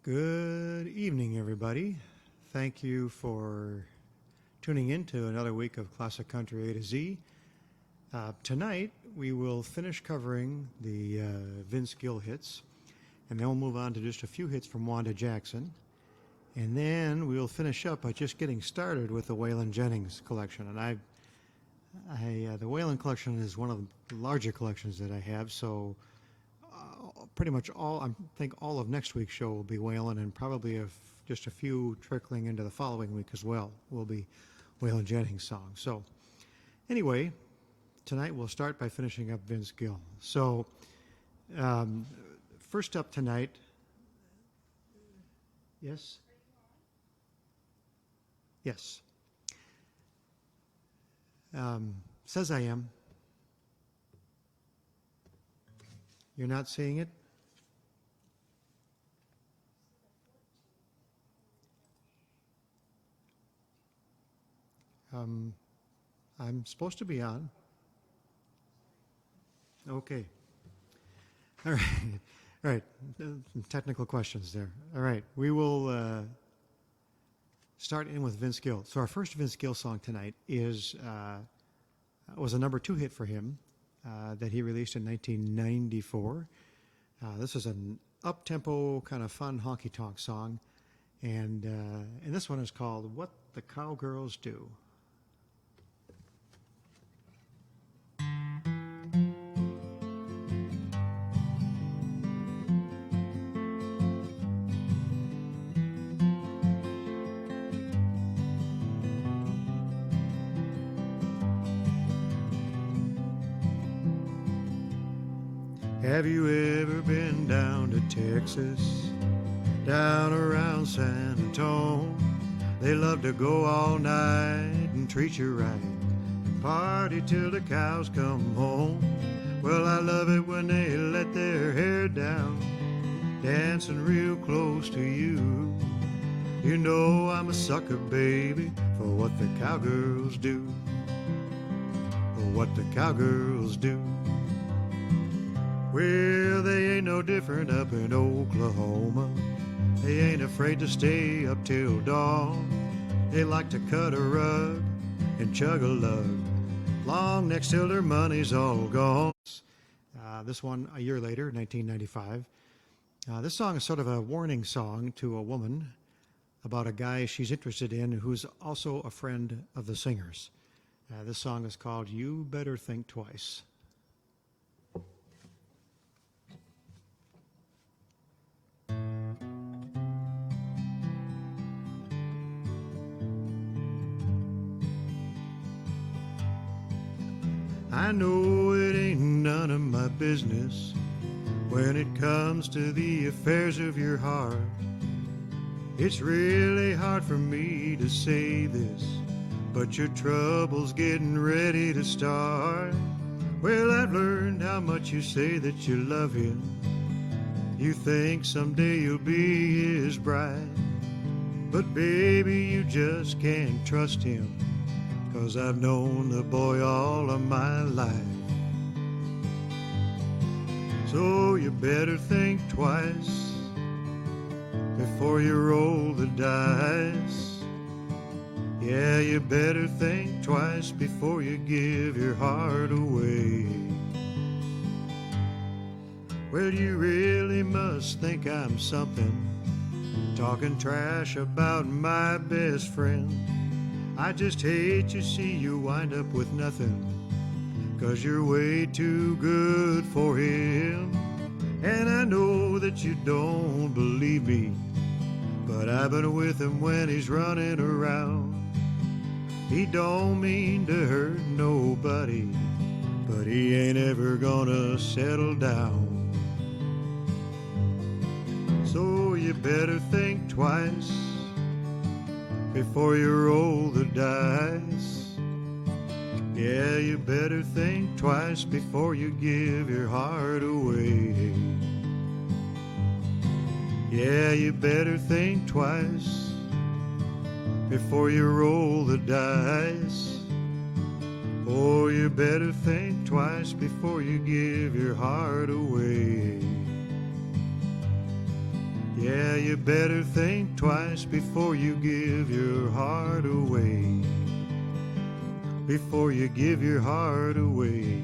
Good evening, everybody. Thank you for tuning in to another week of Classic Country A to Z. Tonight, we will finish covering the Vince Gill hits, and then we'll move on to just a few hits from Wanda Jackson. And then we'll finish up by just getting started with the Waylon Jennings collection. And the Waylon collection is one of the larger collections that I have, so pretty much I think all of next week's show will be Waylon, and probably just a few trickling into the following week as well will be Waylon Jennings songs. So anyway, tonight we'll start by finishing up Vince Gill. So first up tonight, yes? Yes. Says I am. You're not seeing it? I'm supposed to be on. Okay. All right. All right. Some technical questions there. All right. We will start in with Vince Gill. So our first Vince Gill song tonight was a number 2 hit for him that he released in 1994. This is an up-tempo, kind of fun honky-tonk song, and this one is called "What the Cowgirls Do." Have you ever been down to Texas, down around San Antonio? They love to go all night and treat you right, and party till the cows come home. Well, I love it when they let their hair down, dancing real close to you. You know I'm a sucker, baby, for what the cowgirls do, for what the cowgirls do. Well, they ain't no different up in Oklahoma. They ain't afraid to stay up till dawn. They like to cut a rug and chug a lug, long necks till their money's all gone. This one a year later, 1995. This song is sort of a warning song to a woman about a guy she's interested in who's also a friend of the singer's. This song is called "You Better Think Twice." I know it ain't none of my business when it comes to the affairs of your heart. It's really hard for me to say this, but your trouble's getting ready to start. Well, I've learned how much you say that you love him. You think someday you'll be his bride, but baby, you just can't trust him, 'cause I've known the boy all of my life. So you better think twice before you roll the dice. Yeah, you better think twice before you give your heart away. Well, you really must think I'm something, talking trash about my best friend. I just hate to see you wind up with nothing, 'cause you're way too good for him. And I know that you don't believe me, but I've been with him when he's running around. He don't mean to hurt nobody, but he ain't ever gonna settle down. So you better think twice before you roll the dice. Yeah, you better think twice before you give your heart away. Yeah, you better think twice before you roll the dice. Oh, you better think twice before you give your heart away. Yeah, you better think twice before you give your heart away. Before you give your heart away.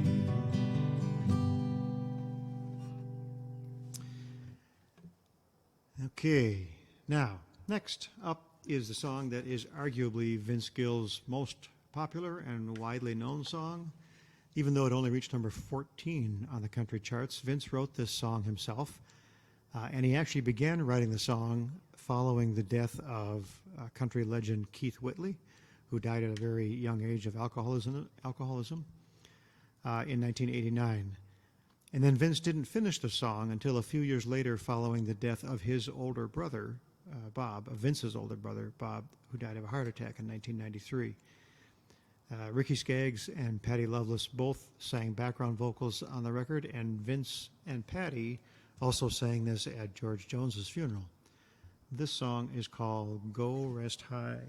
Okay, now, next up is the song that is arguably Vince Gill's most popular and widely known song. Even though it only reached number 14 on the country charts, Vince wrote this song himself, and he actually began writing the song following the death of country legend Keith Whitley, who died at a very young age of alcoholism in 1989. And then Vince didn't finish the song until a few years later following the death of his older brother, Bob, Vince's older brother, Bob, who died of a heart attack in 1993. Ricky Skaggs and Patty Loveless both sang background vocals on the record, and Vince and Patty also sang this at George Jones's funeral. This song is called Go Rest High.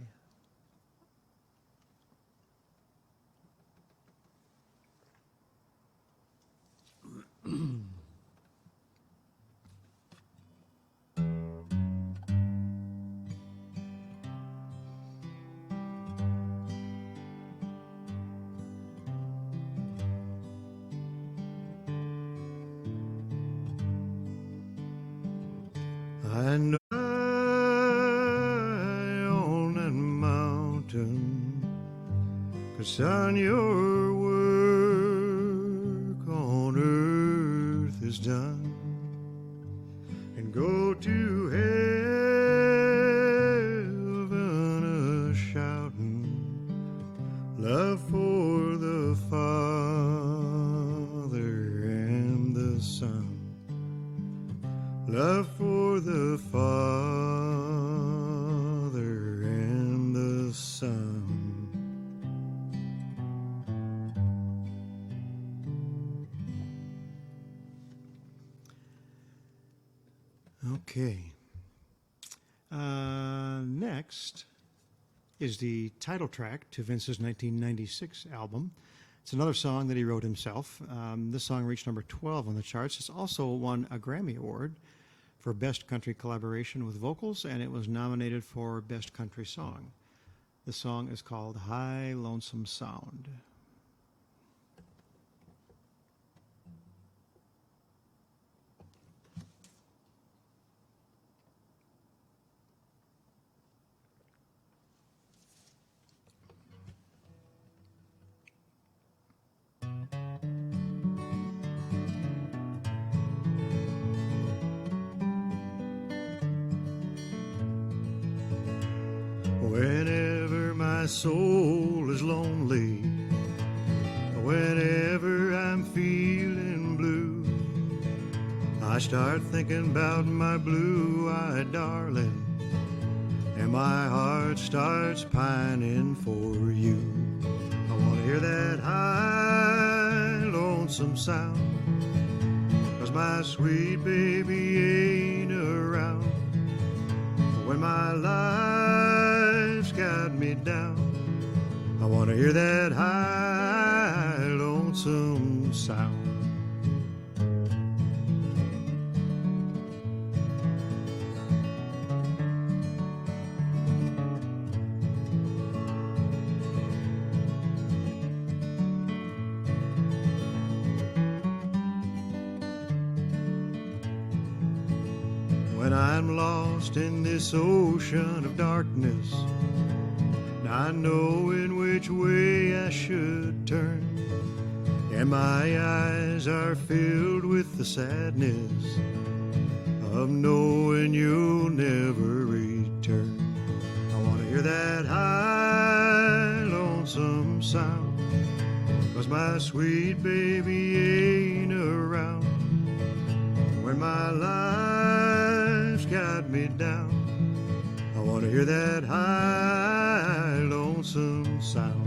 I know on that mountain, 'cause son, your work on earth is done, and go to heaven a-shouting love for the Father and the Son. Love for the Father and the Son. Okay. Next is the title track to Vince's 1996 album. It's another song that he wrote himself. This song reached number 12 on the charts. It's also won a Grammy Award for Best Country Collaboration with Vocals, and it was nominated for Best Country Song. The song is called High Lonesome Sound. Whenever my soul is lonely, whenever I'm feeling blue, I start thinking about my blue-eyed darling, and my heart starts pining for you. I want to hear that high, lonesome sound, 'cause my sweet baby ain't around. When my life's got me down, I want to hear that high, lonesome sound. When I'm lost in this ocean of darkness, not knowing which way I should turn, and my eyes are filled with the sadness of knowing you'll never return. I want to hear that high, lonesome sound, 'cause my sweet baby ain't around. When my life's got me down, I want to hear that high, lonesome sound.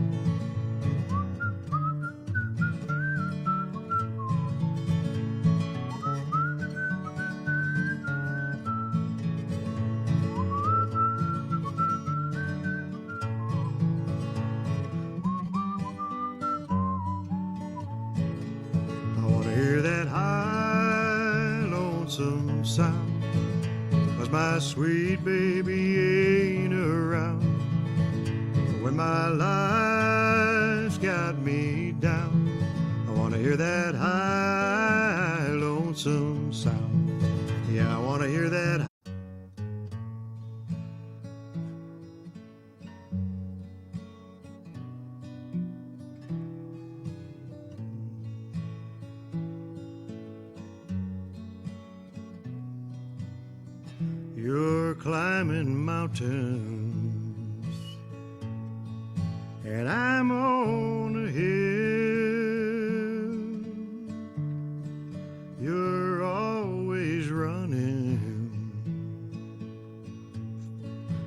I want to hear that high, lonesome sound, 'cause my sweet baby ain't around, when my life's got me down, I want to hear that high, lonesome sound. Yeah, I want to hear that. You're climbing mountains, and I'm on a hill. You're always running,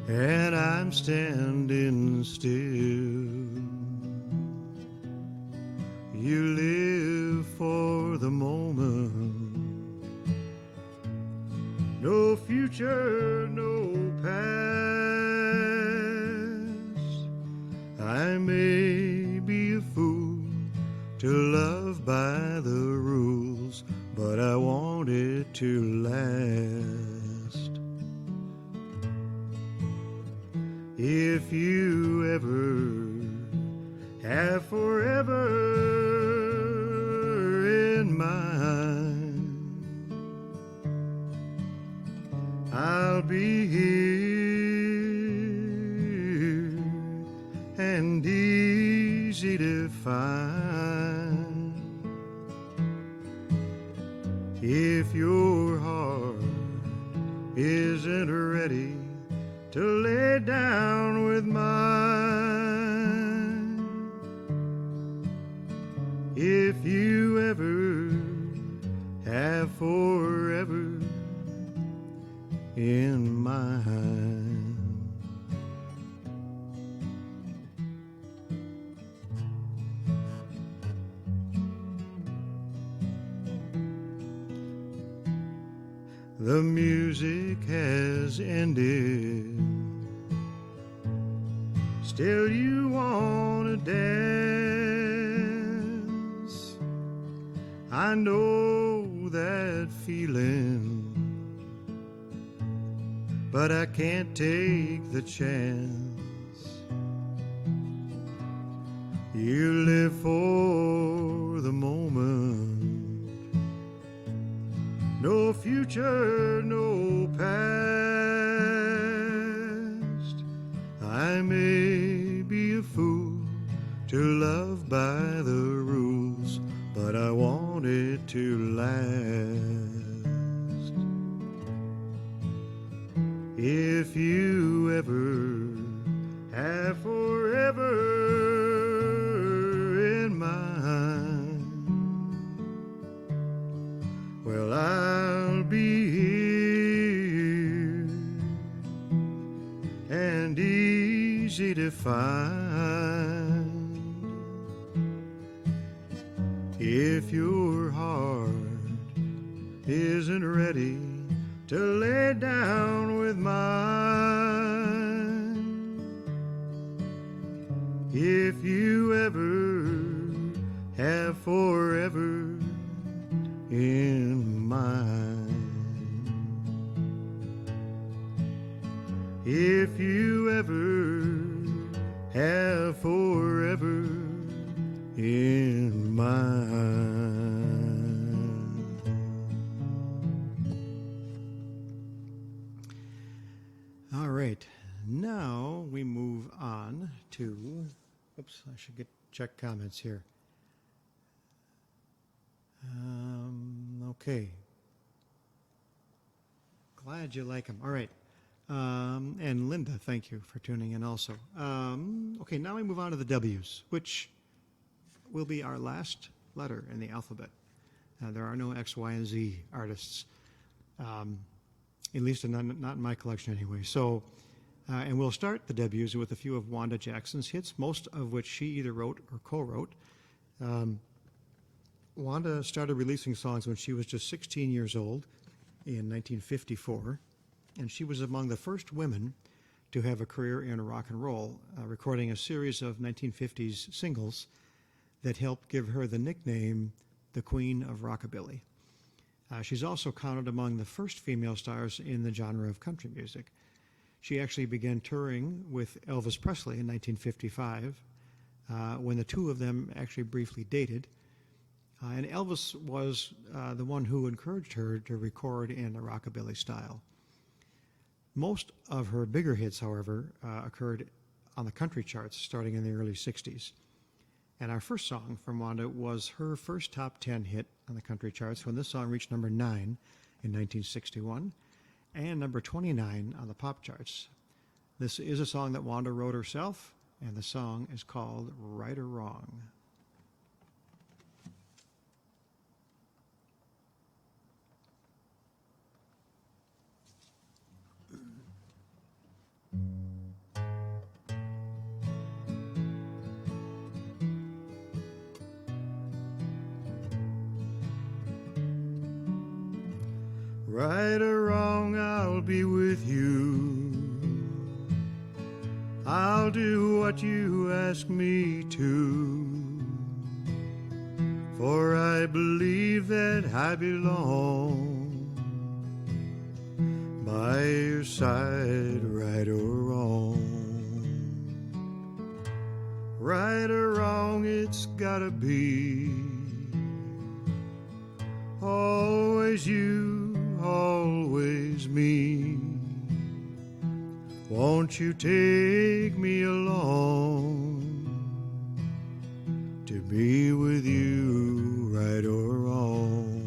and I'm standing still. You live for the moment, no future, no past. I may be a fool to love by the rules, but I want it to last. If you ever have forever in mind, I'll be here and easy to find. If your heart isn't ready to lay down with mine, if you ever have forever in mind. The music has ended, still you wanna dance. I know that feeling, but I can't take the chance. You live for the moment, no future, no past. I may be a fool to love by the rules, but I want it to last. If you ever have forever in mind, well, I'll be here and easy to find. If your heart isn't ready to lay down with mine, if you ever have forever in mind, if you ever have forever in mind. All right, now we move on to, oops, I should check comments here. Okay. Glad you like them. All right. And Linda, thank you for tuning in also. Okay, now we move on to the W's, which will be our last letter in the alphabet. There are no X, Y, and Z artists, at least not in my collection anyway. So, and we'll start the W's with a few of Wanda Jackson's hits, most of which she either wrote or co-wrote. Wanda started releasing songs when she was just 16 years old in 1954, and she was among the first women to have a career in rock and roll, recording a series of 1950s singles that helped give her the nickname the Queen of Rockabilly. She's also counted among the first female stars in the genre of country music. She actually began touring with Elvis Presley in 1955, when the two of them actually briefly dated. And Elvis was the one who encouraged her to record in a rockabilly style. Most of her bigger hits, however, occurred on the country charts starting in the early 60s. And our first song from Wanda was her first top 10 hit on the country charts when this song reached number 9 in 1961 and number 29 on the pop charts. This is a song that Wanda wrote herself, and the song is called Right or Wrong. Right or wrong, I'll be with you. I'll do what you ask me to. For I believe that I belong by your side, right or wrong. Right or wrong, it's gotta be always you, always me. Won't you take me along to be with you, right or wrong?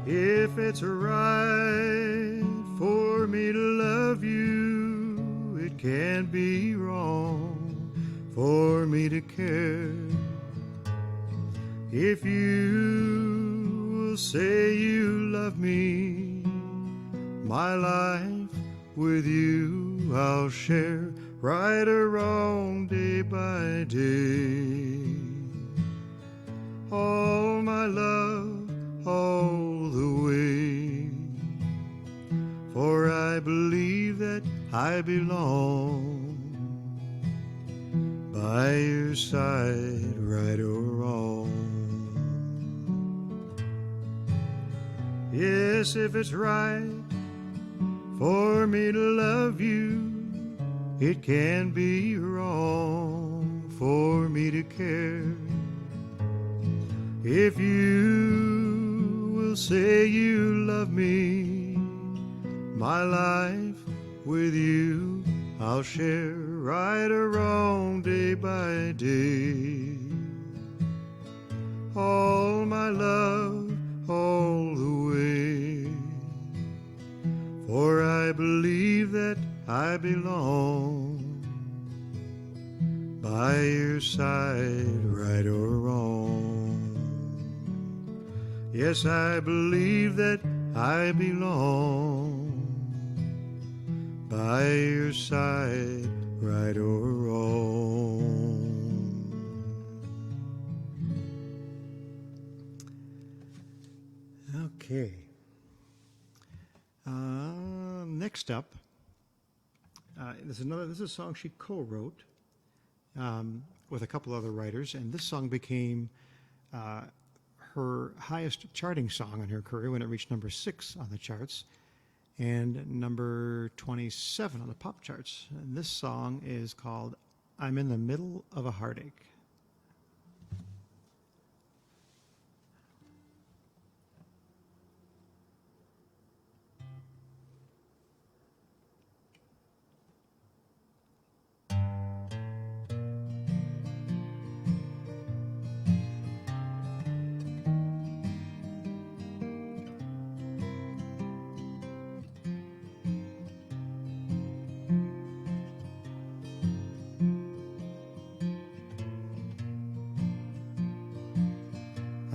If it's right for me to love you, it can't be wrong for me to care. If you will say you love me, my life with you I'll share, right or wrong, day by day. All my love, all the way. For I believe that I belong by your side, right or wrong. Yes, if it's right for me to love you, it can't be wrong for me to care. If you will say you love me, my life with you I'll share, right or wrong, day by day. All my love, all the way. For I believe that I belong by your side, right or wrong. Yes, I believe that I belong by your side, right or wrong. Okay. Next up, this is a song she co-wrote with a couple other writers, and this song became her highest charting song in her career when it reached number 6 on the charts and number 27 on the pop charts. And this song is called I'm in the Middle of a Heartache.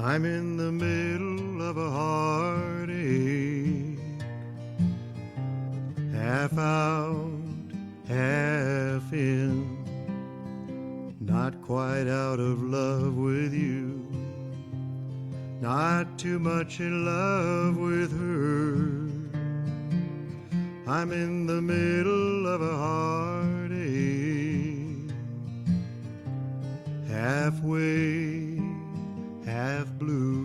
I'm in the middle of a heartache, half out, half in, not quite out of love with you, not too much in love with her. I'm in the middle of a heartache, halfway, half blue,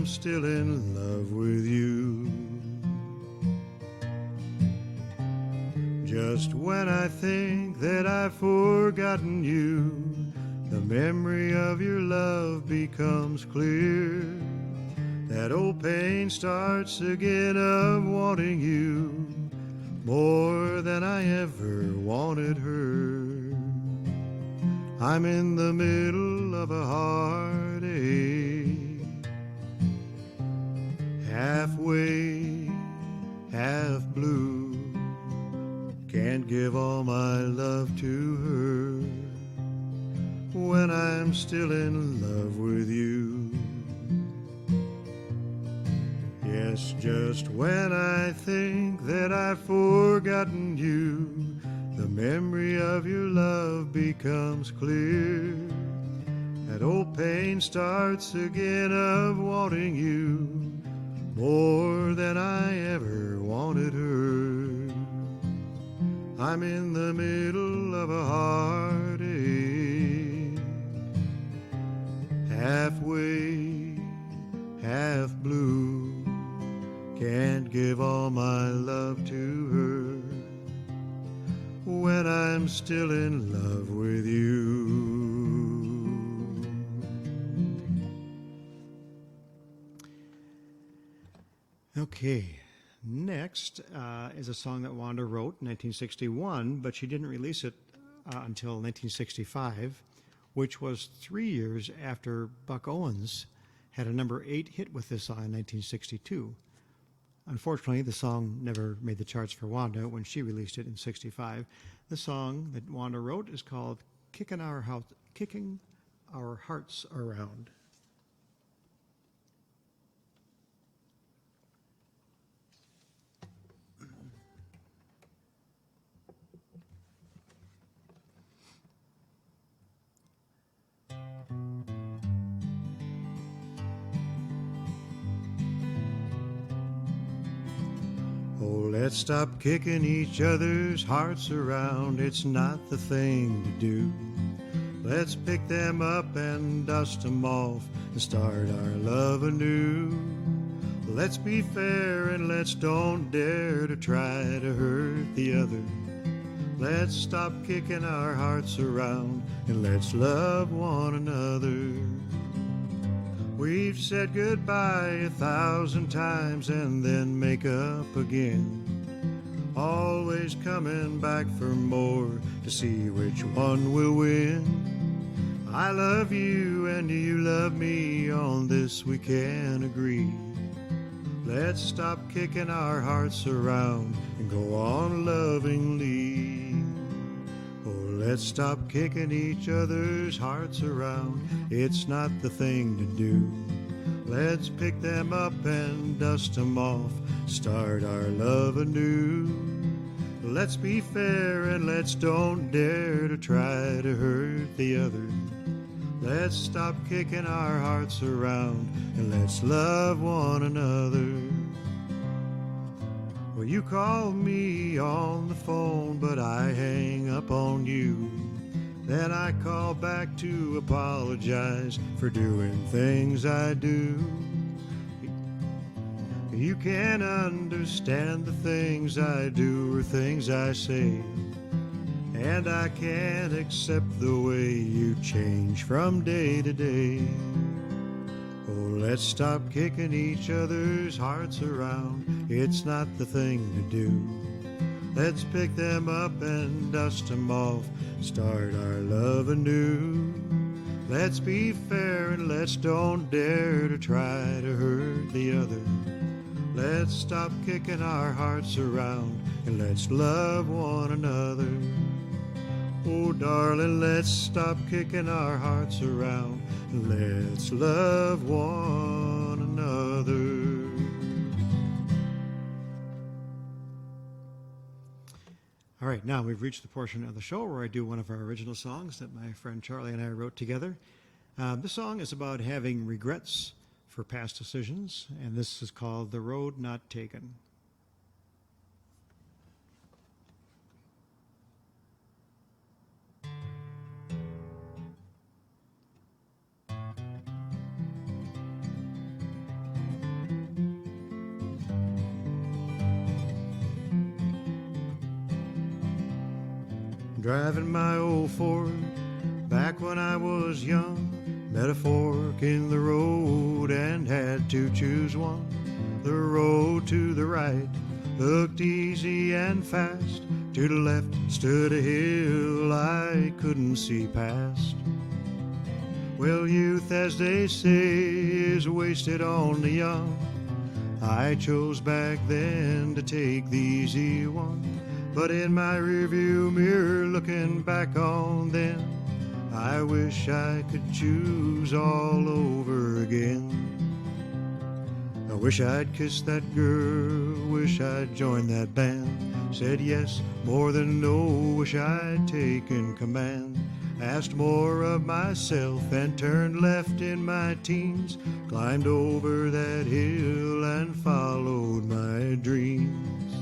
I'm still in love with you. Just when I think that I've forgotten you, the memory of your love becomes clear. That old pain starts again of wanting you more than I ever wanted her. I'm in the middle of a heartache, halfway, half blue. Can't give all my love to her when I'm still in love with you. Yes, just when I think that I've forgotten you, the memory of your love becomes clear. That old pain starts again of wanting you more than I ever wanted her. I'm in the middle of a heartache, halfway, half blue. Can't give all my love to her when I'm still in love with you. Okay, next is a song that Wanda wrote in 1961, but she didn't release it until 1965, which was 3 years after Buck Owens had a number 8 hit with this song in 1962. Unfortunately, the song never made the charts for Wanda when she released it in 65. The song that Wanda wrote is called Kicking Our Hearts Around. Oh, let's stop kicking each other's hearts around. It's not the thing to do. Let's pick them up and dust them off and start our love anew. Let's be fair and let's don't dare to try to hurt the other. Let's stop kicking our hearts around and let's love one another. We've said goodbye 1,000 times and then make up again. Always coming back for more to see which one will win. I love you and you love me, on this we can agree. Let's stop kicking our hearts around and go on lovingly. Let's stop kicking each other's hearts around. It's not the thing to do. Let's pick them up and dust them off, start our love anew. Let's be fair and let's don't dare to try to hurt the other. Let's stop kicking our hearts around and let's love one another. Well, you call me on the phone, but I hang up on you. Then I call back to apologize for doing things I do. You can't understand the things I do or things I say, and I can't accept the way you change from day to day. Oh, let's stop kicking each other's hearts around. It's not the thing to do. Let's pick them up and dust them off, start our love anew. Let's be fair and let's don't dare to try to hurt the other. Let's stop kicking our hearts around and let's love one another. Oh, darling, let's stop kicking our hearts around. Let's love one another. All right, now we've reached the portion of the show where I do one of our original songs that my friend Charlie and I wrote together. This song is about having regrets for past decisions, and this is called The Road Not Taken. driving my old Ford back when I was young. Met a fork in the road and had to choose one. The road to the right looked easy and fast. To the left stood a hill I couldn't see past. Well, youth, as they say, is wasted on the young. I chose back then to take the easy one. But in my rearview mirror, looking back on then, I wish I could choose all over again. I wish I'd kissed that girl, wish I'd joined that band. Said yes, more than no, wish I'd taken command. Asked more of myself and turned left in my teens. Climbed over that hill and followed my dreams.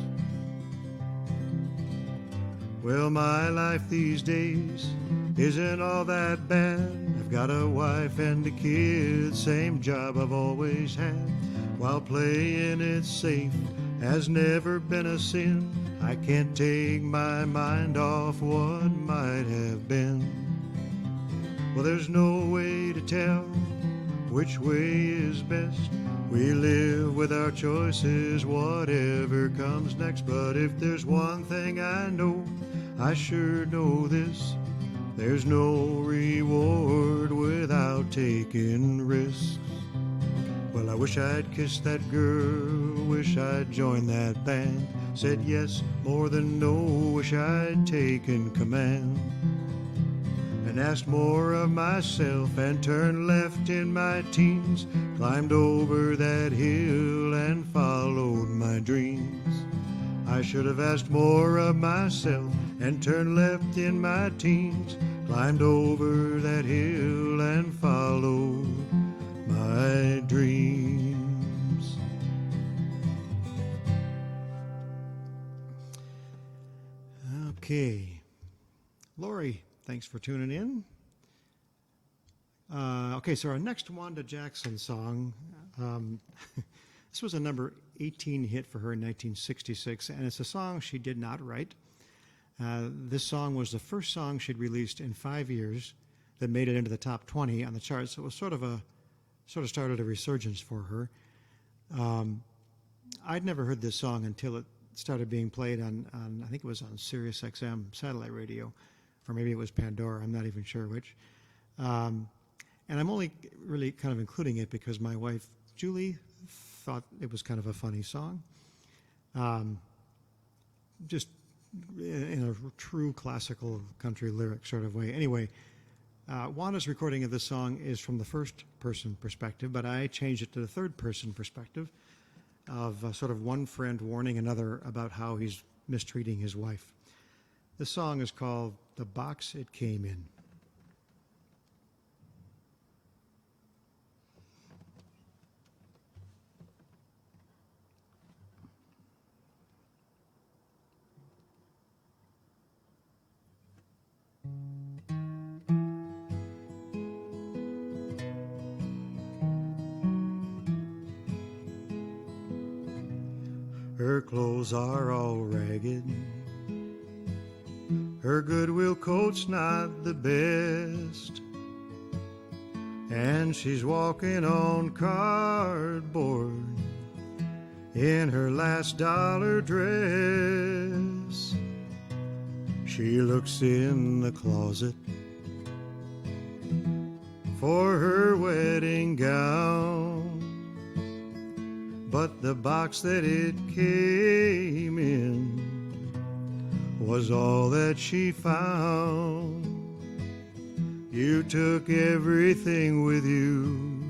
Well, my life these days isn't all that bad. I've got a wife and a kid, same job I've always had. While playing it safe has never been a sin, I can't take my mind off what might have been. Well, there's no way to tell which way is best. We live with our choices, whatever comes next. But if there's one thing I know, I sure know this: there's no reward without taking risks. Well, I wish I'd kissed that girl, wish I'd joined that band. Said yes, more than no, wish I'd taken command. And asked more of myself and turned left in my teens. Climbed over that hill and followed my dreams. I should have asked more of myself and turned left in my teens. Climbed over that hill and followed my dreams. Okay. Lori, thanks for tuning in. Okay, so our next Wanda Jackson song, this was a number 18 hit for her in 1966, and it's a song she did not write. This song was the first song she'd released in 5 years that made it into the top 20 on the charts. So it was sort of started a resurgence for her. I'd never heard this song until it started being played on I think it was on Sirius XM satellite radio, or maybe it was Pandora, I'm not even sure which. And I'm only really kind of including it because my wife, Julie, thought it was kind of a funny song. Just in a true classical country lyric sort of way. Anyway, Wanda's recording of this song is from the first-person perspective, but I changed it to the third-person perspective of sort of one friend warning another about how he's mistreating his wife. This song is called "The Box It Came In." Her clothes are all ragged, her Goodwill coat's not the best, and she's walking on cardboard in her last dollar dress. She looks in the closet for her wedding gown, but the box that it came in was all that she found. You took everything with you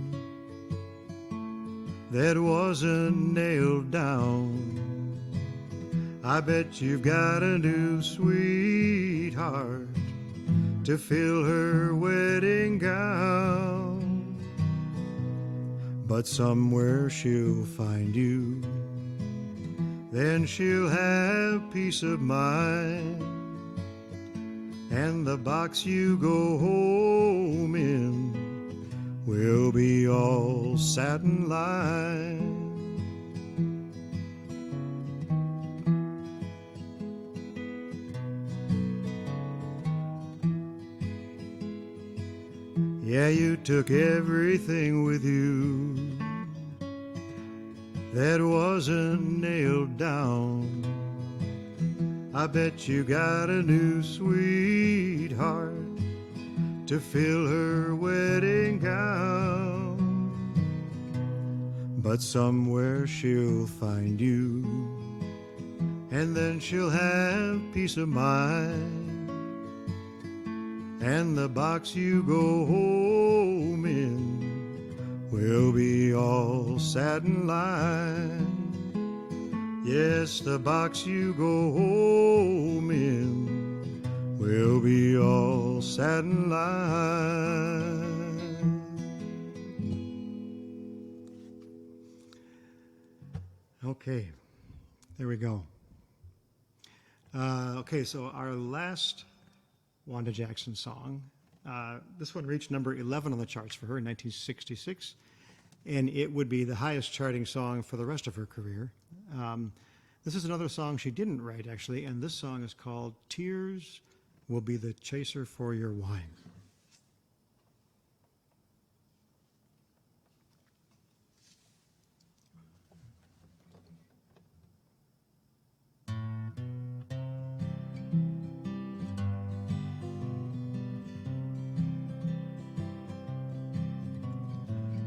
that wasn't nailed down. I bet you've got a new sweetheart to fill her wedding gown. But somewhere she'll find you, then she'll have peace of mind, and the box you go home in will be all satin lined. Yeah, you took everything with you that wasn't nailed down. I bet you got a new sweetheart to fill her wedding gown. But somewhere she'll find you, and then she'll have peace of mind. And the box you go home in will be all satin lined. Yes, the box you go home in will be all satin lined. Okay, there we go. Okay, so our last Wanda Jackson song, this one reached number 11 on the charts for her in 1966, and it would be the highest charting song for the rest of her career. This is another song she didn't write, actually, and this song is called Tears Will Be the Chaser for Your Wine.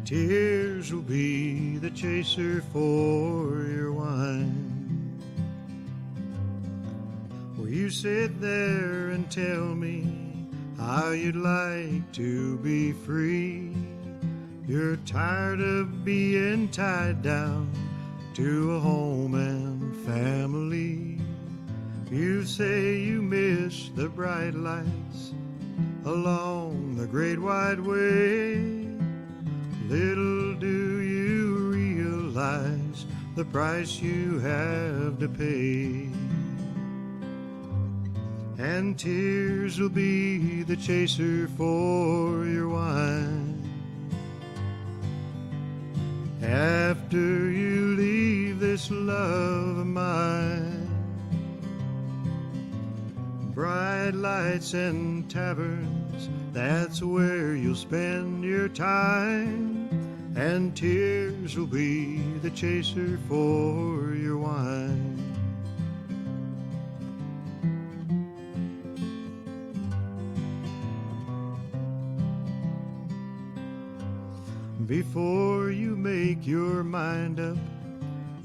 Tears will be the chaser for your wine. Will you sit there and tell me how you'd like to be free? You're tired of being tied down to a home and family. You say you miss the bright lights along the great wide way. Little do you realize the price you have to pay. And tears will be the chaser for your wine. After you leave this love of mine, bright lights and taverns, that's where you'll spend your time. And tears will be the chaser for your wine. Before you make your mind up,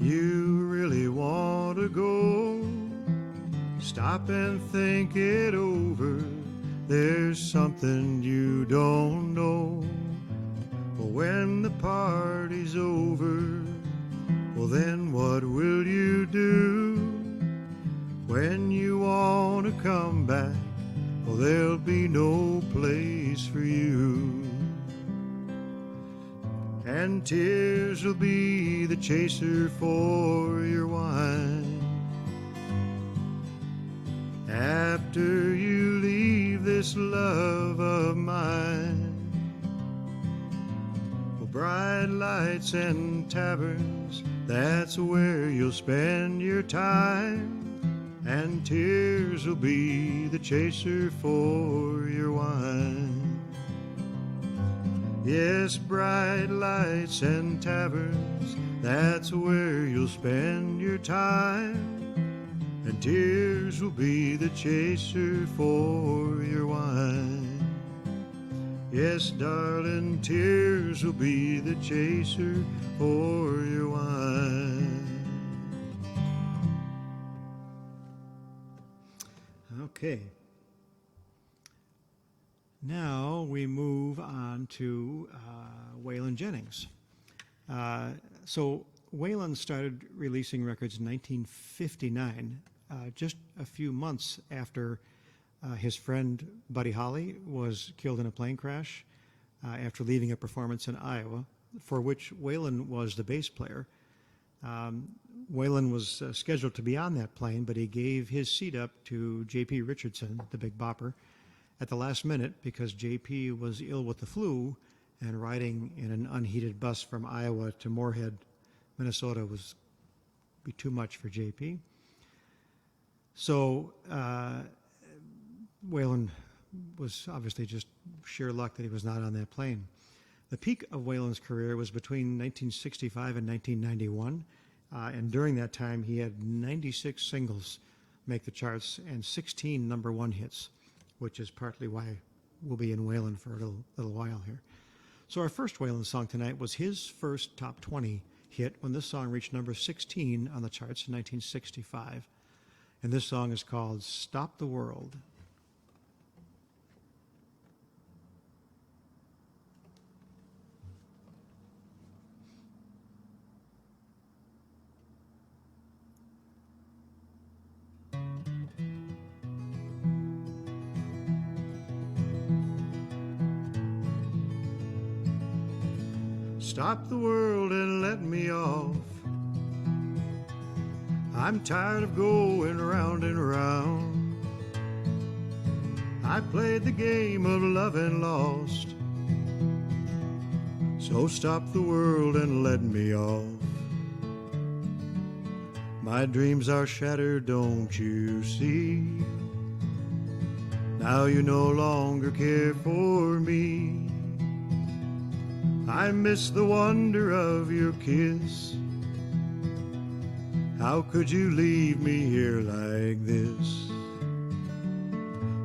you really want to go, stop and think it over. There's something you don't know. Well, when the party's over, well then what will you do? When you want to come back, well there'll be no place for you. And tears will be the chaser for your wine. After you leave this love of mine, bright lights and taverns, that's where you'll spend your time. And tears will be the chaser for your wine. Yes, bright lights and taverns, that's where you'll spend your time. And tears will be the chaser for your wine. Yes, darling, tears will be the chaser for your wine. Okay. Now we move on to Waylon Jennings. So Waylon started releasing records in 1959, just a few months after his friend Buddy Holly was killed in a plane crash after leaving a performance in Iowa, for which Waylon was the bass player. Waylon was scheduled to be on that plane, but he gave his seat up to J.P. Richardson, the Big Bopper, at the last minute because J.P. was ill with the flu, and riding in an unheated bus from Iowa to Moorhead, Minnesota was be too much for J.P. So Waylon was obviously just sheer luck that he was not on that plane. The peak of Waylon's career was between 1965 and 1991, and during that time he had 96 singles make the charts and 16 number one hits, which is partly why we'll be in Waylon for a little while here. So our first Waylon song tonight was his first top 20 hit when this song reached number 16 on the charts in 1965. And this song is called Stop the World. Stop the world and let me off. I'm tired of going round and round. I played the game of love and lost. So stop the world and let me off. My dreams are shattered, don't you see? Now you no longer care for me. I miss the wonder of your kiss. How could you leave me here like this?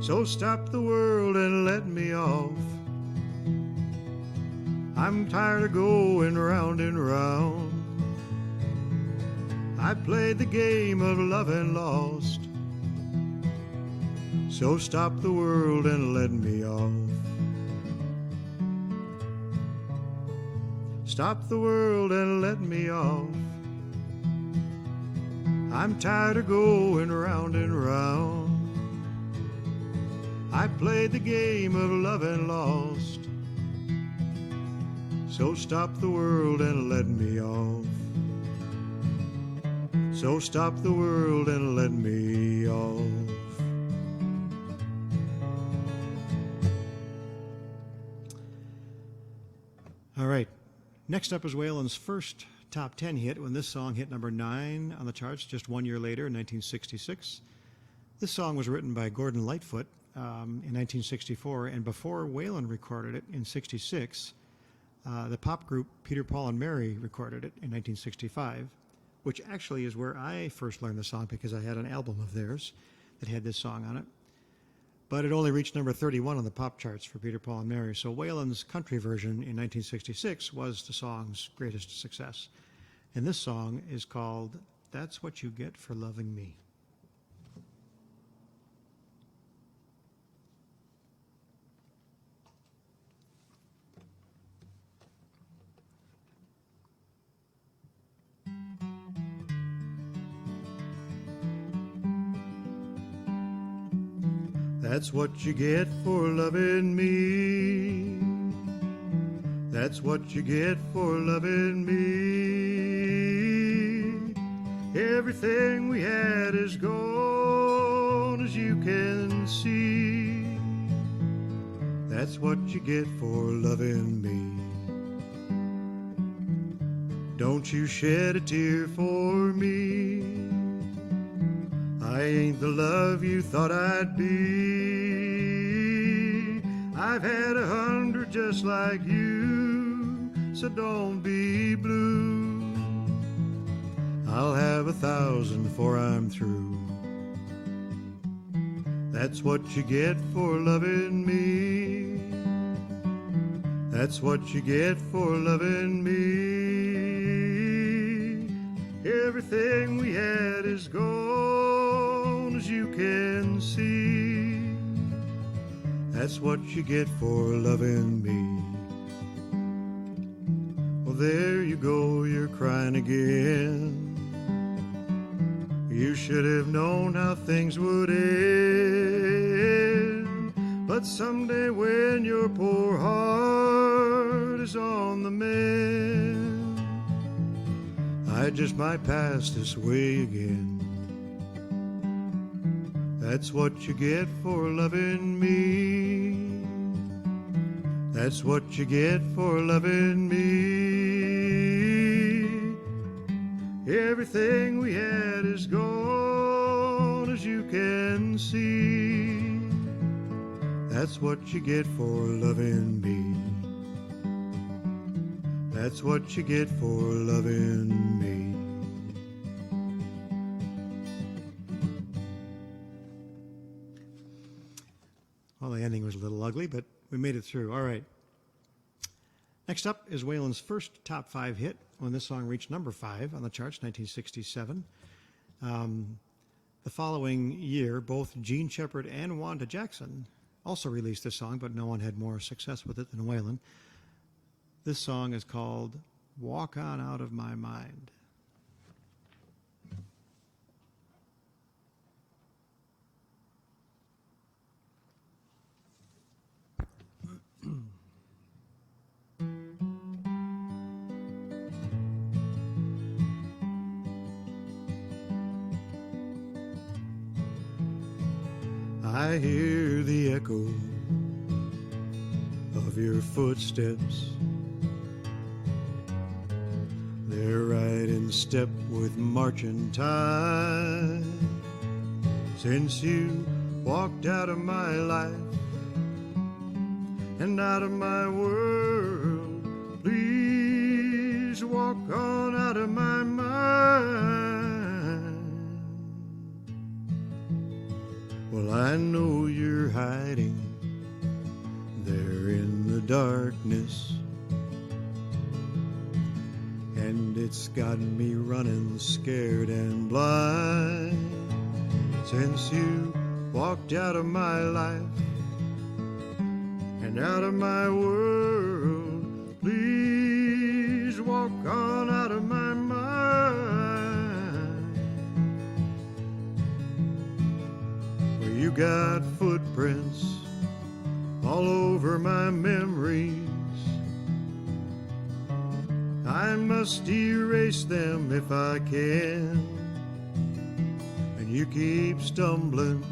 So stop the world and let me off. I'm tired of going round and round. I played the game of love and lost. So stop the world and let me off. Stop the world and let me off. I'm tired of going round and round. I played the game of love and lost. So stop the world and let me off. So stop the world and let me off. All right. Next up is Waylon's first top 10 hit when this song hit number 9 on the charts just 1 year later in 1966. This song was written by Gordon Lightfoot in 1964, and before Waylon recorded it in 66, the pop group Peter, Paul and Mary recorded it in 1965, which actually is where I first learned the song because I had an album of theirs that had this song on it. But it only reached number 31 on the pop charts for Peter, Paul and Mary. So Waylon's country version in 1966 was the song's greatest success. And this song is called That's What You Get for Loving Me. That's what you get for loving me. That's what you get for loving me. Everything we had is gone, as you can see. That's what you get for loving me. Don't you shed a tear for me. I ain't the love you thought I'd be. I've had 100 just like you, so don't be blue. I'll have 1,000 before I'm through. That's what you get for loving me. That's what you get for loving me. Everything we had is gone, as you can see. That's what you get for loving me. Well, there you go, you're crying again. You should have known how things would end. But someday when your poor heart is on the mend, I just might pass this way again. That's what you get for loving me. That's what you get for loving me. Everything we had is gone, as you can see. That's what you get for loving me. That's what you get for loving me. Well, the ending was a little ugly, but we made it through. All right. Next up is Waylon's first top 5 hit when this song reached number 5 on the charts, 1967. The following year, both Gene Shepard and Wanda Jackson also released this song, but no one had more success with it than Waylon. This song is called Walk On Out of My Mind. I hear the echo of your footsteps. They're right in step with marching time. Since you walked out of my life and out of my world, please walk on out of my mind. Well, I know you're hiding there in the darkness, and it's got me running scared and blind. Since you walked out of my life and out of my world, please walk on out of my mind. Well, you got footprints all over my memories. I must erase them if I can. And you keep stumbling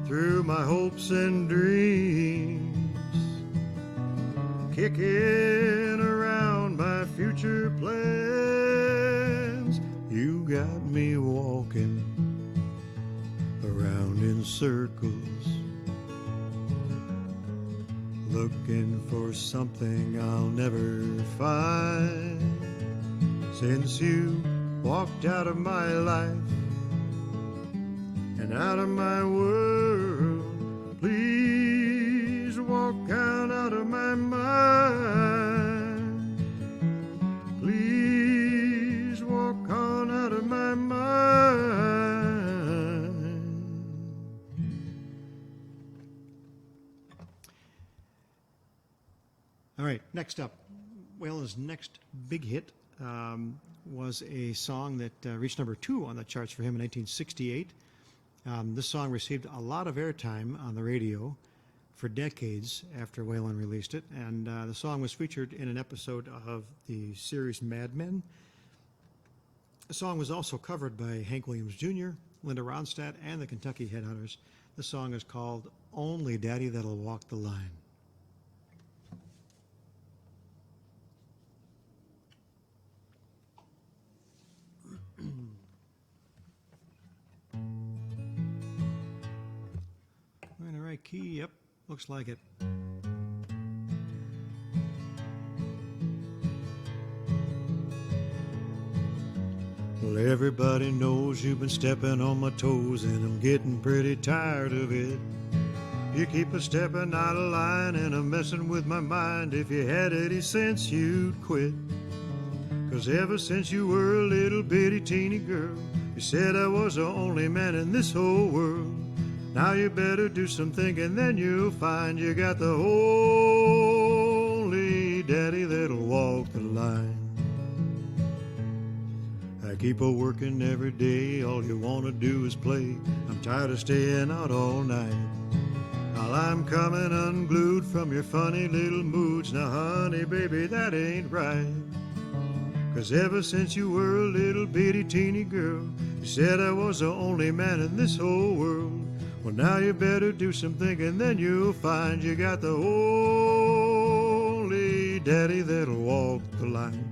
through my hopes and dreams, kicking around my future plans. You got me walking around in circles, looking for something I'll never find. Since you walked out of my life and out of my world, please walk out of my mind. Please walk on out of my mind. All right, next up, Waylon's next big hit was a song that reached number 2 on the charts for him in 1968. This song received a lot of airtime on the radio for decades after Waylon released it, and the song was featured in an episode of the series Mad Men. The song was also covered by Hank Williams Jr., Linda Ronstadt, and the Kentucky Headhunters. The song is called Only Daddy That'll Walk the Line. In the right key, yep, looks like it. Well, everybody knows you've been stepping on my toes, and I'm getting pretty tired of it. You keep a stepping out of line, and I'm messing with my mind. If you had any sense, you'd quit. 'Cause ever since you were a little bitty teeny girl, you said I was the only man in this whole world. Now you better do some thinking, then you'll find you got the only daddy that'll walk the line. I keep a working every day, all you want to do is play. I'm tired of staying out all night. While I'm coming unglued from your funny little moods. Now honey, baby, that ain't right. 'Cause ever since you were a little bitty teeny girl, you said I was the only man in this whole world. Well, now you better do some thinking, then you'll find you got the only daddy that'll walk the line.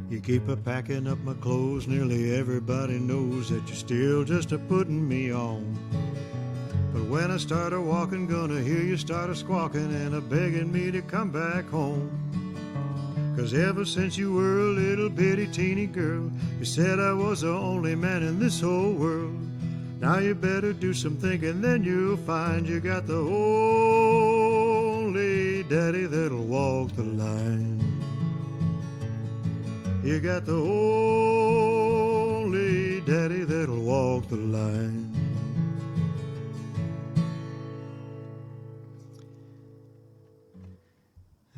You keep a-packing up my clothes, nearly everybody knows that you're still just a-putting me on. But when I start a-walking, gonna hear you start a-squawking and a-begging me to come back home. 'Cause ever since you were a little bitty teeny girl, you said I was the only man in this whole world. Now you better do some thinking, then you'll find you got the only daddy that'll walk the line. You got the only daddy that'll walk the line.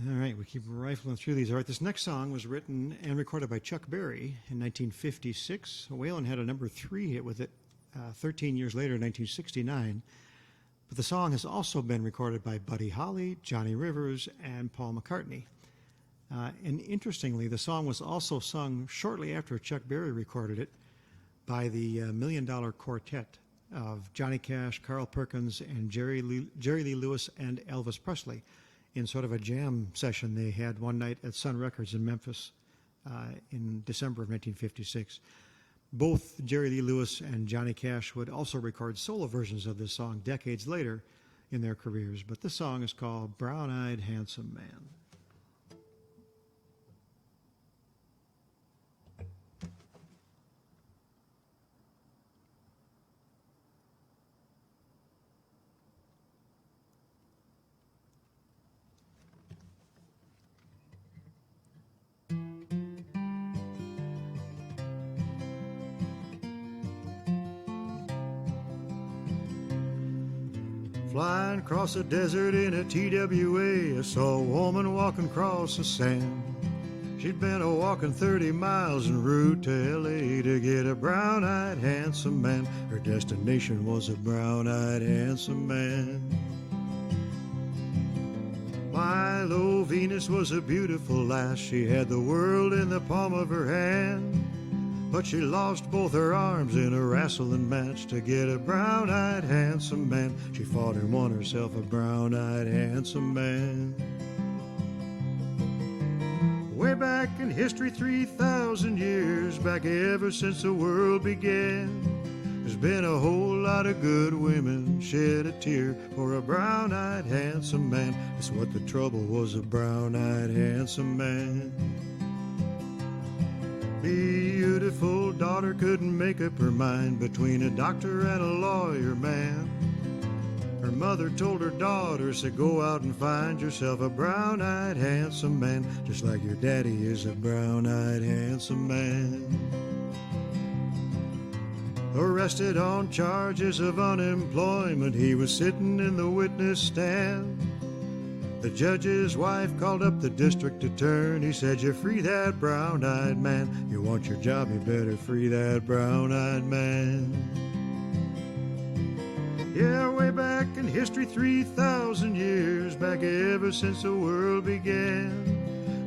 All right, we keep rifling through these. All right, this next song was written and recorded by Chuck Berry in 1956. Waylon had a number 3 hit with it 13 years later in 1969. But the song has also been recorded by Buddy Holly, Johnny Rivers, and Paul McCartney. And interestingly, the song was also sung shortly after Chuck Berry recorded it by the Million Dollar Quartet of Johnny Cash, Carl Perkins, and Jerry Lee Lewis and Elvis Presley in sort of a jam session they had one night at Sun Records in Memphis in December of 1956. Both Jerry Lee Lewis and Johnny Cash would also record solo versions of this song decades later in their careers, but this song is called Brown-Eyed Handsome Man. Flying across the desert in a TWA, I saw a woman walking across the sand. She'd been a-walking 30 miles en route to L.A. to get a brown-eyed handsome man. Her destination was a brown-eyed handsome man. Milo Venus was a beautiful lass. She had the world in the palm of her hand. But she lost both her arms in a wrestling match to get a brown-eyed handsome man. She fought and won herself a brown-eyed handsome man. Way back in history, 3,000 years back, ever since the world began, there's been a whole lot of good women shed a tear for a brown-eyed handsome man. That's what the trouble was, a brown-eyed handsome man. Beautiful daughter couldn't make up her mind between a doctor and a lawyer man. Her mother told her daughter, said, go out and find yourself a brown-eyed handsome man, just like your daddy is a brown-eyed handsome man. Arrested on charges of unemployment, he was sitting in the witness stand. The judge's wife called up the district attorney. He said, you free that brown-eyed man. You want your job, you better free that brown-eyed man. Yeah, way back in history, 3,000 years back, ever since the world began,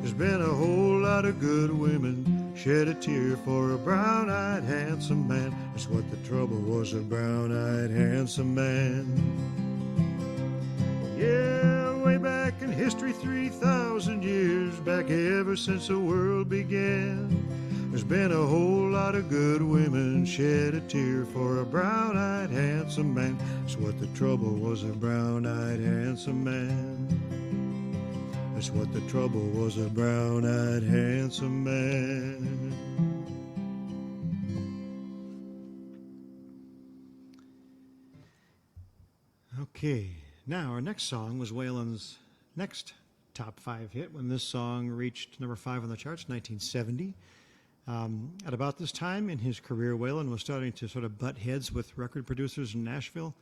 there's been a whole lot of good women shed a tear for a brown-eyed handsome man. That's what the trouble was, a brown-eyed handsome man. Yeah, way back in history, 3,000 years back, ever since the world began, there's been a whole lot of good women shed a tear for a brown-eyed handsome man. That's what the trouble was, a brown-eyed handsome man. That's what the trouble was, a brown-eyed handsome man. Okay. Now, our next song was Waylon's next top 5 hit when this song reached number 5 on the charts, 1970. At about this time in his career, Waylon was starting to sort of butt heads with record producers in Nashville,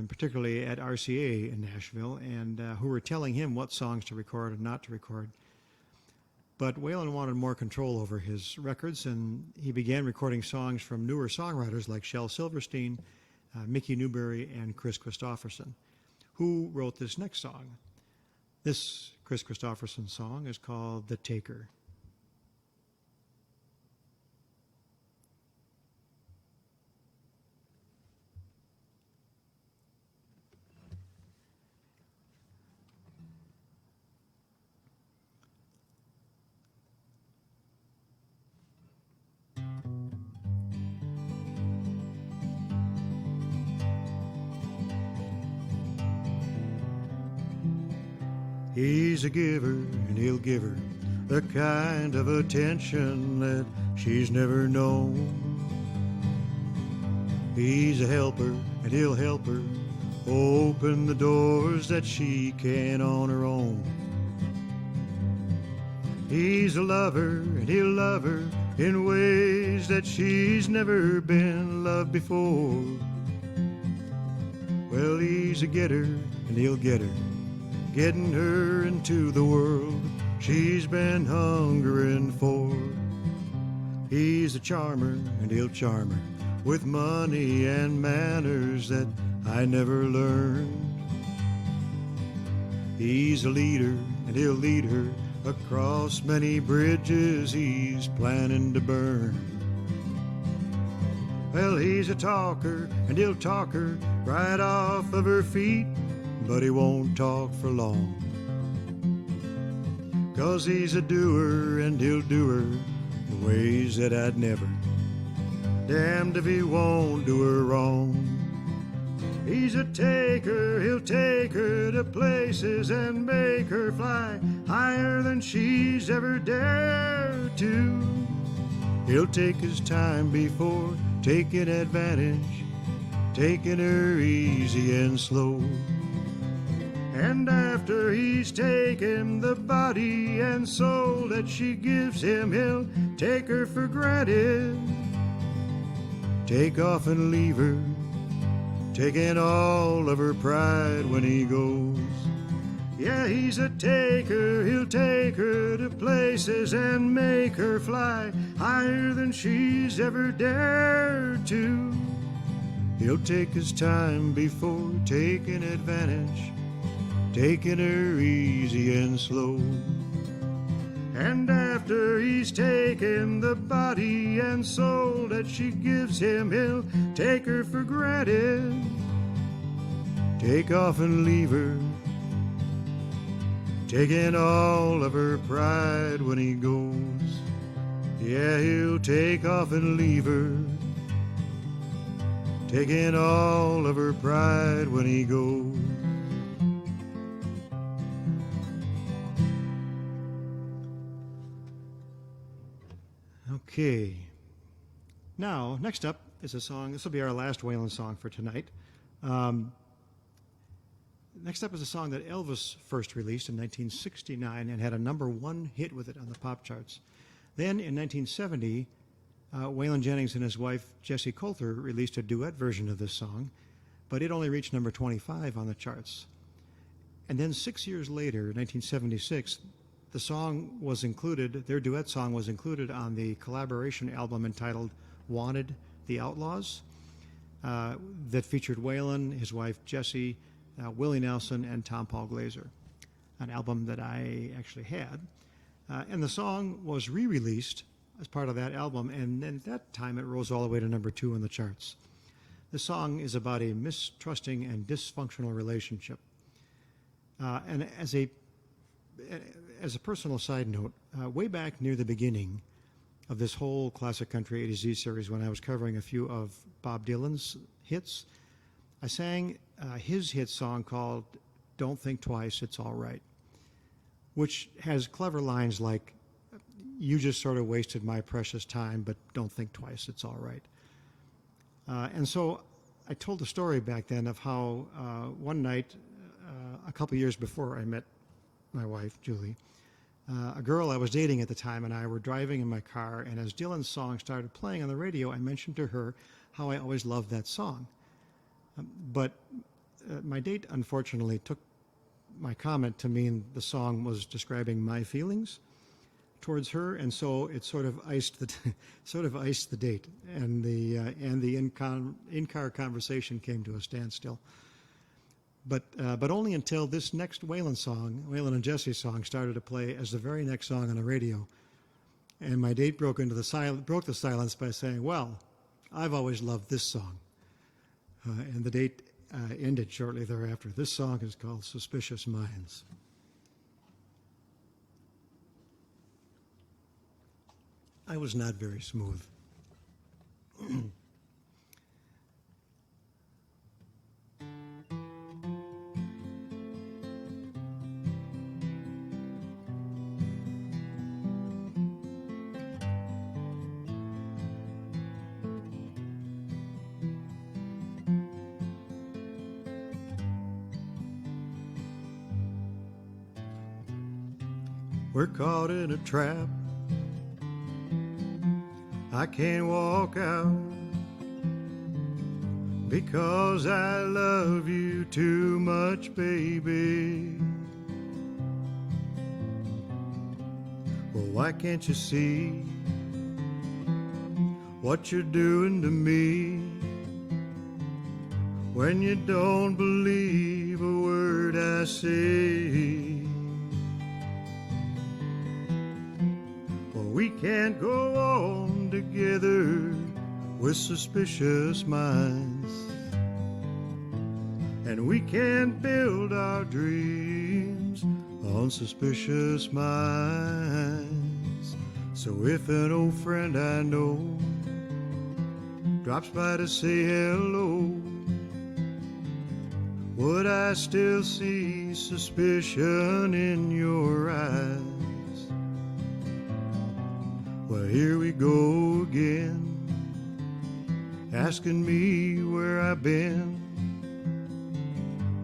particularly at RCA in Nashville, and who were telling him what songs to record and not to record. But Waylon wanted more control over his records, and he began recording songs from newer songwriters like Shel Silverstein, Mickey Newbury, and Chris Christopherson, who wrote this next song. This Chris Christopherson song is called The Taker. He's a giver, and he'll give her the kind of attention that she's never known. He's a helper, and he'll help her open the doors that she can't on her own. He's a lover, and he'll love her in ways that she's never been loved before. Well, he's a getter, and he'll get her, getting her into the world she's been hungering for. He's a charmer, and he'll charm her with money and manners that I never learned. He's a leader, and he'll lead her across many bridges he's planning to burn. Well, he's a talker, and he'll talk her right off of her feet, but he won't talk for long. 'Cause he's a doer, and he'll do her in ways that I'd never. Damned if he won't do her wrong. He's a taker, he'll take her to places and make her fly higher than she's ever dared to. He'll take his time before taking advantage, taking her easy and slow. And after he's taken the body and soul that she gives him, he'll take her for granted, take off and leave her, taking all of her pride when he goes. Yeah, he's a taker, he'll take her to places and make her fly higher than she's ever dared to. He'll take his time before taking advantage, taking her easy and slow. And after he's taken the body and soul that she gives him, he'll take her for granted, take off and leave her, taking all of her pride when he goes. Yeah, he'll take off and leave her, taking all of her pride when he goes. Okay. Now, next up is a song. This will be our last Waylon song for tonight. Next up is a song that Elvis first released in 1969 and had a #1 hit with it on the pop charts. Then in 1970, Waylon Jennings and his wife Jessie Coulter released a duet version of this song, but it only reached #25 on the charts. And then 6 years later, 1976, the song was included, their duet song was included on the collaboration album entitled Wanted, the Outlaws, that featured Waylon, his wife Jessie, Willie Nelson, and Tom Paul Glaser, an album that I actually had. And the song was re-released as part of that album, and at that time it rose all the way to #2 in the charts. The song is about a mistrusting and dysfunctional relationship. And as a personal side note, way back near the beginning of this whole Classic Country A to Z series, when I was covering a few of Bob Dylan's hits, I sang his hit song called Don't Think Twice, It's All Right, which has clever lines like, you just sort of wasted my precious time, but don't think twice, it's all right. And so I told the story back then of how one night, a couple years before I met my wife, Julie, a girl I was dating at the time and I were driving in my car, and as Dylan's song started playing on the radio, I mentioned to her how I always loved that song. But my date, unfortunately, took my comment to mean the song was describing my feelings towards her, and so it sort of iced the date, and the in-car conversation came to a standstill. But only until this next Waylon song, Waylon and Jessie song, started to play as the very next song on the radio, and my date broke the silence by saying, "Well, I've always loved this song," and the date ended shortly thereafter. This song is called "Suspicious Minds." I was not very smooth. We're caught in a trap. I can't walk out because I love you too much, baby. Well, why can't you see what you're doing to me when you don't believe a word I say? Well, we can't go on together with suspicious minds, and we can't build our dreams on suspicious minds. So if an old friend I know drops by to say hello, would I still see suspicion in your eyes? Well, here we go again, asking me where I've been.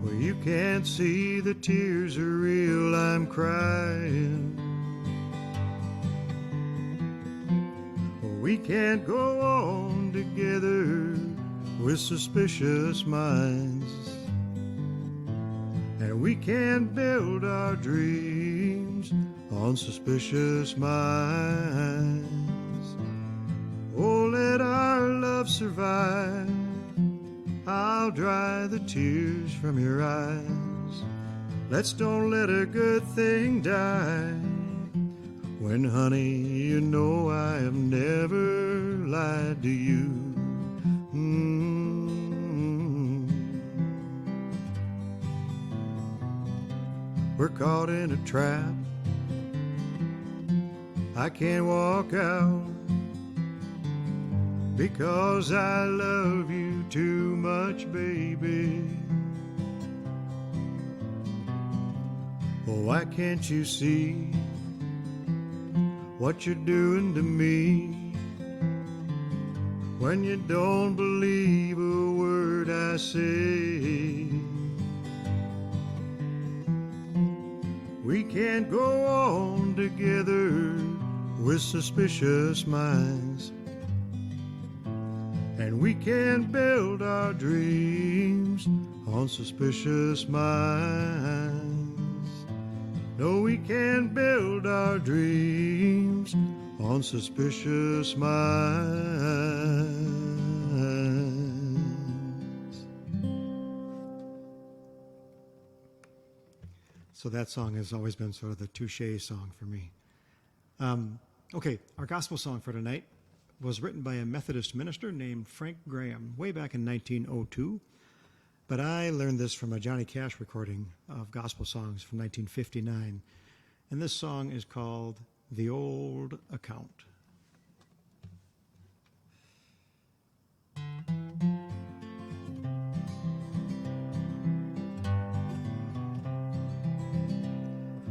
Well, you can't see the tears are real, I'm crying. Well, we can't go on together with suspicious minds, and we can't build our dreams on suspicious minds. Oh, let our love survive. I'll dry the tears from your eyes. Let's don't let a good thing die. When, honey, you know I have never lied to you. We're caught in a trap. I can't walk out because I love you too much, baby. Oh, why can't you see what you're doing to me when you don't believe a word I say? We can't go on together with suspicious minds, and we can't build our dreams on suspicious minds. No, we can't build our dreams on suspicious minds. So that song has always been sort of the touche song for me. Okay, our gospel song for tonight was written by a Methodist minister named Frank Graham way back in 1902, but I learned this from a Johnny Cash recording of gospel songs from 1959, and this song is called The Old Account.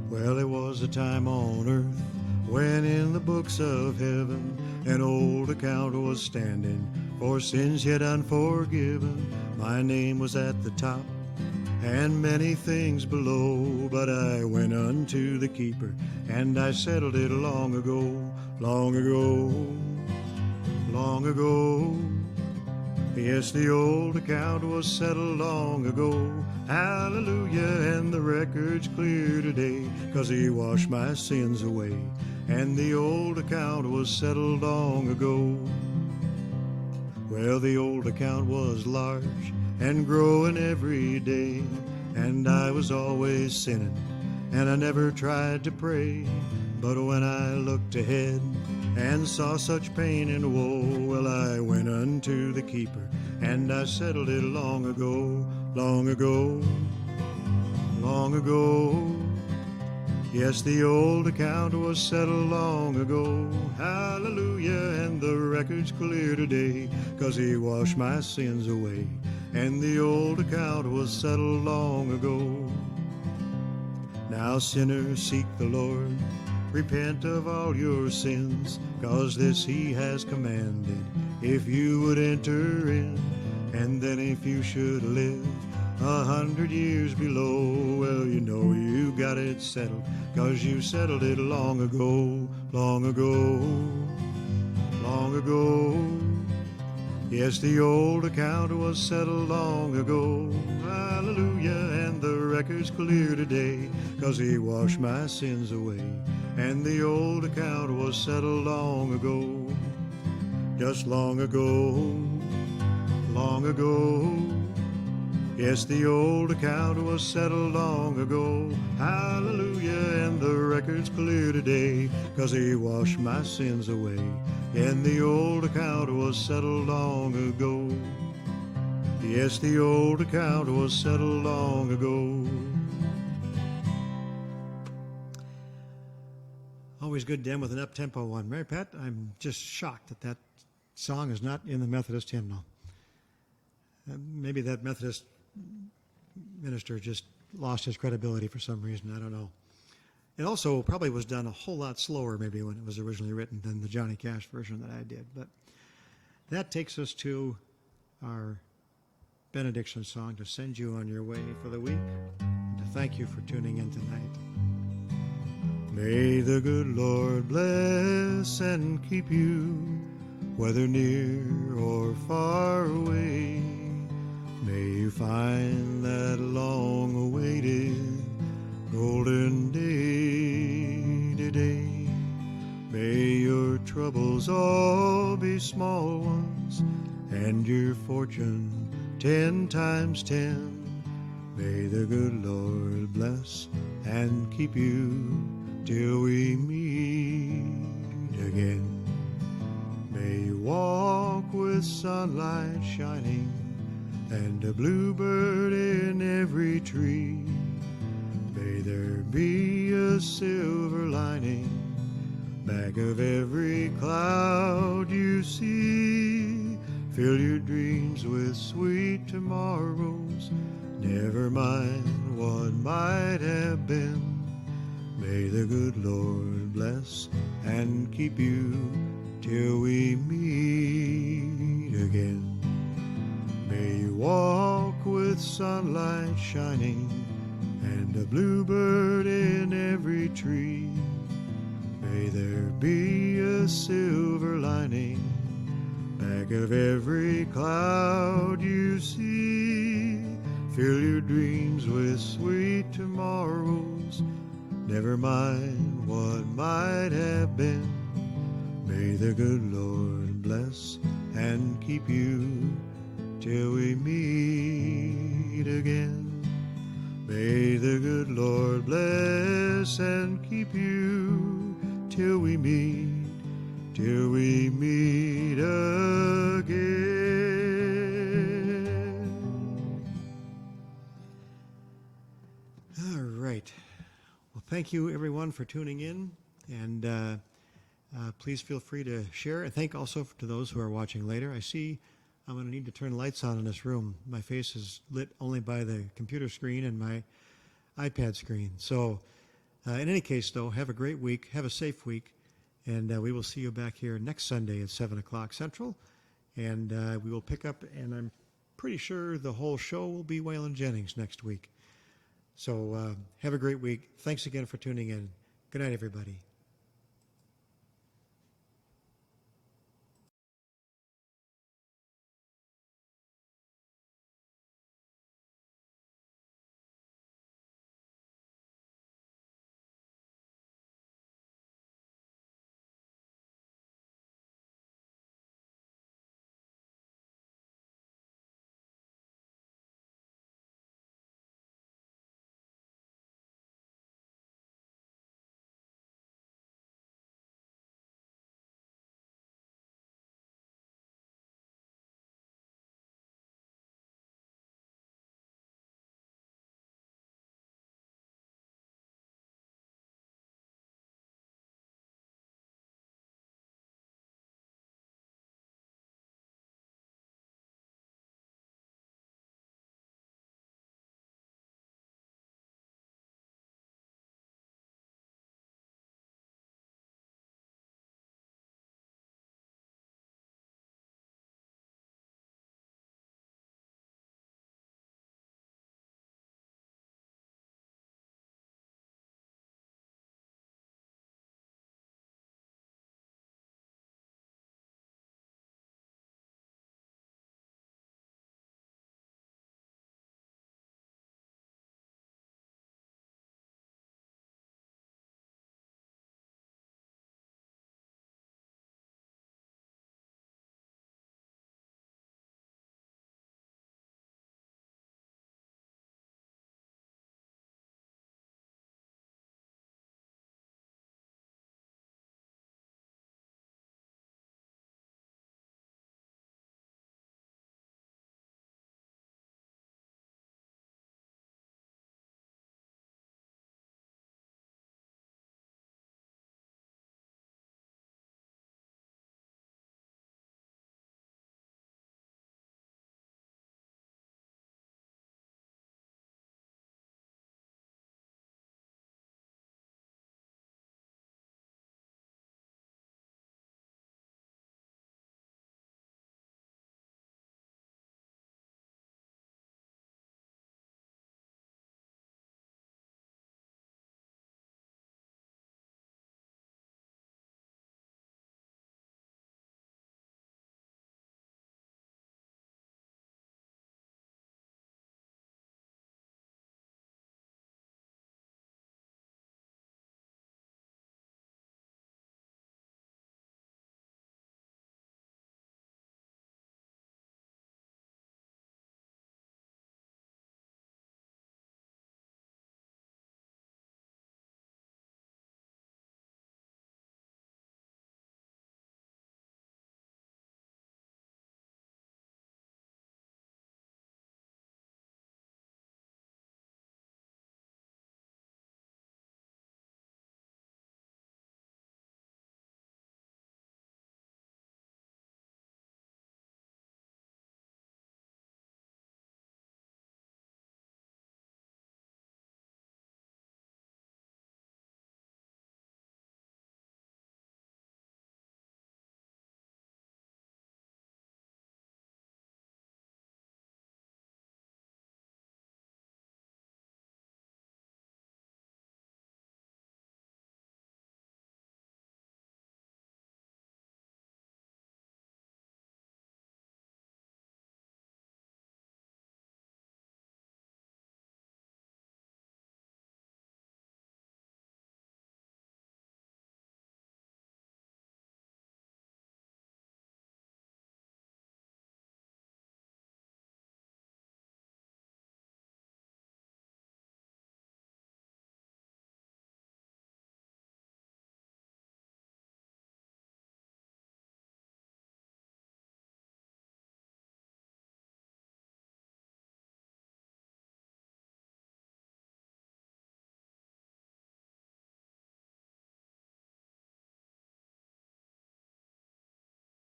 Well, there was a time on earth when in the books of heaven an old account was standing for sins yet unforgiven. My name was at the top and many things below, but I went unto the keeper and I settled it long ago, long ago, long ago. Yes, the old account was settled long ago. Hallelujah, and the record's clear today, 'cause he washed my sins away, and the old account was settled long ago. Well, the old account was large and growing every day, and I was always sinning, and I never tried to pray. But when I looked ahead and saw such pain and woe, well, I went unto the keeper, and I settled it long ago, long ago, long ago. Yes, the old account was settled long ago. Hallelujah, and the record's clear today, 'cause he washed my sins away, and the old account was settled long ago. Now, sinners, seek the Lord, repent of all your sins, 'cause this he has commanded, if you would enter in. And then if you should live 100 years below. Well, you know you got it settled, 'cause you settled it long ago, long ago, long ago. Yes, the old account was settled long ago. Hallelujah, and the record's clear today, 'cause he washed my sins away. And the old account was settled long ago, just long ago, long ago. Yes, the old account was settled long ago. Hallelujah, and the record's clear today, 'cause he washed my sins away. And the old account was settled long ago. Yes, the old account was settled long ago. Always good to end with an up-tempo one. Mary Pat, I'm just shocked that that song is not in the Methodist hymnal. Maybe that Methodist minister just lost his credibility for some reason. I don't know. It also probably was done a whole lot slower maybe when it was originally written than the Johnny Cash version that I did. But that takes us to our benediction song, to send you on your way for the week, and to thank you for tuning in tonight. May the good Lord bless and keep you, whether near or far away. May you find that long-awaited golden day today. May your troubles all be small ones, and your fortune 10 times 10. May the good Lord bless and keep you till we meet again. May you walk with sunlight shining and a bluebird in every tree. May there be a silver lining back of every cloud you see. Fill your dreams with sweet tomorrows, never mind what might have been. May the good Lord bless and keep you till we meet again. May you walk with sunlight shining and a bluebird in every tree. May there be a silver lining back of every cloud you see. Fill your dreams with sweet tomorrows, never mind what might have been. May the good Lord bless and keep you till we meet again. May the good Lord bless and keep you till we meet again. All right. Well, thank you everyone for tuning in, and please feel free to share. And thank also to those who are watching later. I see I'm going to need to turn lights on in this room. My face is lit only by the computer screen and my iPad screen. So in any case, though, have a great week. Have a safe week. And we will see you back here next Sunday at 7 o'clock Central. And we will pick up, and I'm pretty sure the whole show will be Waylon Jennings next week. So have a great week. Thanks again for tuning in. Good night, everybody.